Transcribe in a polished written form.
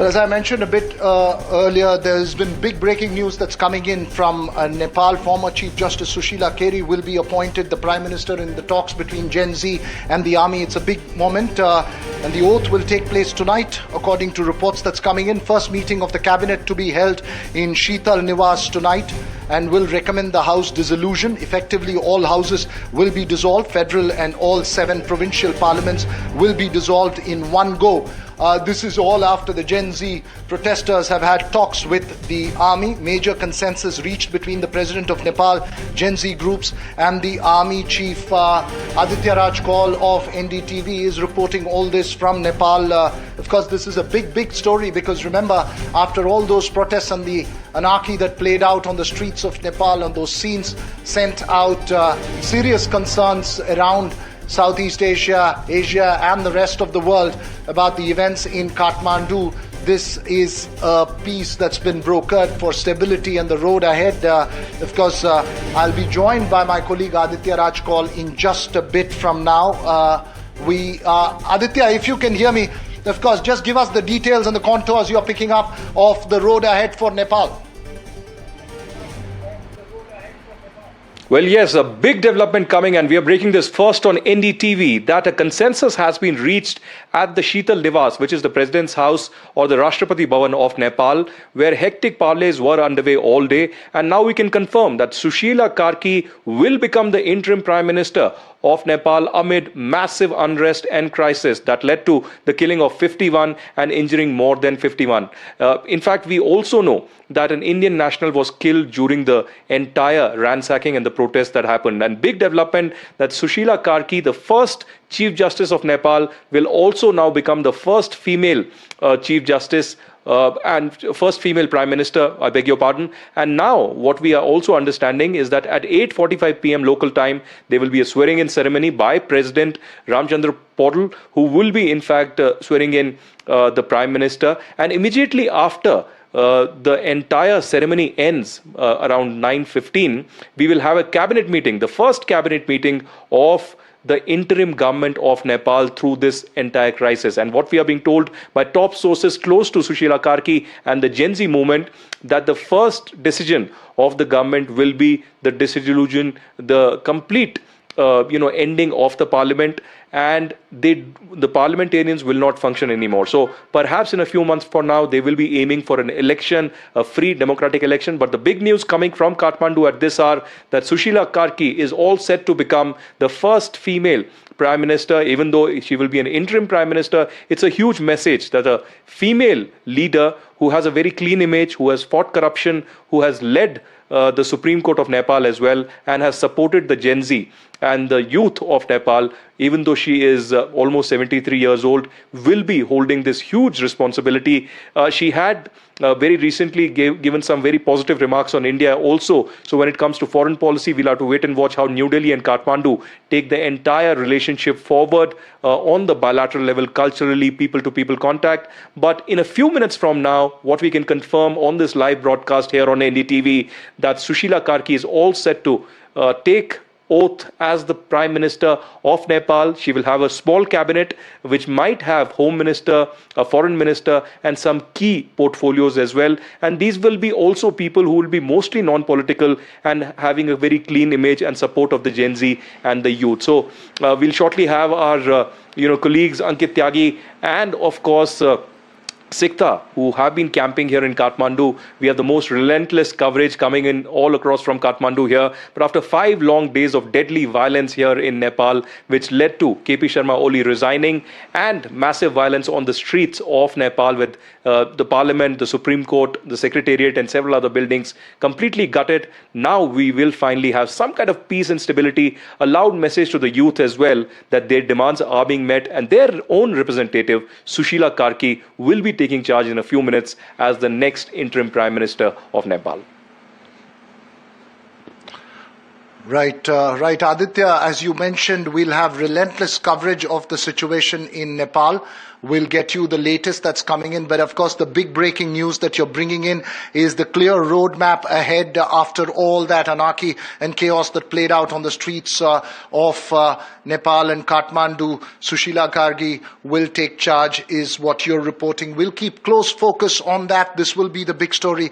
Well, as I mentioned a bit earlier, there's been big breaking news that's coming in from Nepal. Former Chief Justice Sushila Karki will be appointed the Prime Minister in the talks between Gen Z and the army. It's a big moment, and the oath will take place tonight, according to reports that's coming in. First meeting of the cabinet to be held in Sheetal Niwas tonight, and will recommend the House dissolution. Effectively, all houses will be dissolved. Federal and all 7 provincial parliaments will be dissolved in one go. This is all after the Gen Z protesters have had talks with the army. Major consensus reached between the President of Nepal, Gen Z groups, and the army chief. Aditya Raj Kaul of NDTV is reporting all this from Nepal. Of course, this is a big story, because remember, after all those protests and the anarchy that played out on the streets of Nepal, and those scenes sent out serious concerns around Southeast Asia, Asia, and the rest of the world about the events in Kathmandu. This is a peace that's been brokered for stability and the road ahead. Of course, I'll be joined by my colleague Aditya Raj Kaul in just a bit from now. Aditya, if you can hear me, of course, just give us the details and the contours you're picking up of the road ahead for Nepal. Well, yes, a big development coming, and we are breaking this first on NDTV, that a consensus has been reached at the Sheetal Niwas, which is the President's house or the Rashtrapati Bhavan of Nepal, where hectic parleys were underway all day. And now we can confirm that Sushila Karki will become the interim Prime Minister of Nepal amid massive unrest and crisis that led to the killing of 51 and injuring more than 51. In fact, we also know that an Indian national was killed during the entire ransacking and the protests that happened. And big development that Sushila Karki, the first Chief Justice of Nepal, will also now become the first female Chief Justice and first female Prime Minister, I beg your pardon. And now what we are also understanding is that at 8:45 p.m. local time, there will be a swearing-in ceremony by President Ramchandra Paudel, who will be in fact swearing in the Prime Minister. And immediately after the entire ceremony ends around 9:15, we will have a cabinet meeting, the first cabinet meeting of the interim government of Nepal through this entire crisis. And what we are being told by top sources close to Sushila Karki and the Gen Z movement, that the first decision of the government will be the dissolution, the complete ending of the parliament, and the parliamentarians will not function anymore. So perhaps in a few months from now, they will be aiming for an election, a free democratic election. But the big news coming from Kathmandu at this hour, that Sushila Karki is all set to become the first female Prime Minister. Even though she will be an interim Prime Minister, it's a huge message that a female leader who has a very clean image, who has fought corruption, who has led the Supreme Court of Nepal as well, and has supported the Gen Z and the youth of Nepal, even though she is almost 73 years old, will be holding this huge responsibility. She had very recently given some very positive remarks on India also. So when it comes to foreign policy, we'll have to wait and watch how New Delhi and Kathmandu take the entire relationship forward on the bilateral level, culturally, people-to-people contact. But in a few minutes from now, what we can confirm on this live broadcast here on NDTV, that Sushila Karki is all set to take oath as the Prime Minister of Nepal. She will have a small cabinet which might have Home Minister, a Foreign Minister, and some key portfolios as well. And these will be also people who will be mostly non-political and having a very clean image and support of the Gen Z and the youth. So we'll shortly have our colleagues Ankit Tyagi and of course Sikta, who have been camping here in Kathmandu. We have the most relentless coverage coming in all across from Kathmandu here. But after 5 long days of deadly violence here in Nepal, which led to KP Sharma Oli resigning, and massive violence on the streets of Nepal with the parliament, the Supreme Court, the Secretariat, and several other buildings completely gutted, now we will finally have some kind of peace and stability, a loud message to the youth as well that their demands are being met, and their own representative, Sushila Karki, will be taking charge in a few minutes as the next interim Prime Minister of Nepal. Right, right, Aditya. As you mentioned, we'll have relentless coverage of the situation in Nepal. We'll get you the latest that's coming in. But of course, the big breaking news that you're bringing in is the clear roadmap ahead after all that anarchy and chaos that played out on the streets of Nepal and Kathmandu. Sushila Karki will take charge, is what you're reporting. We'll keep close focus on that. This will be the big story.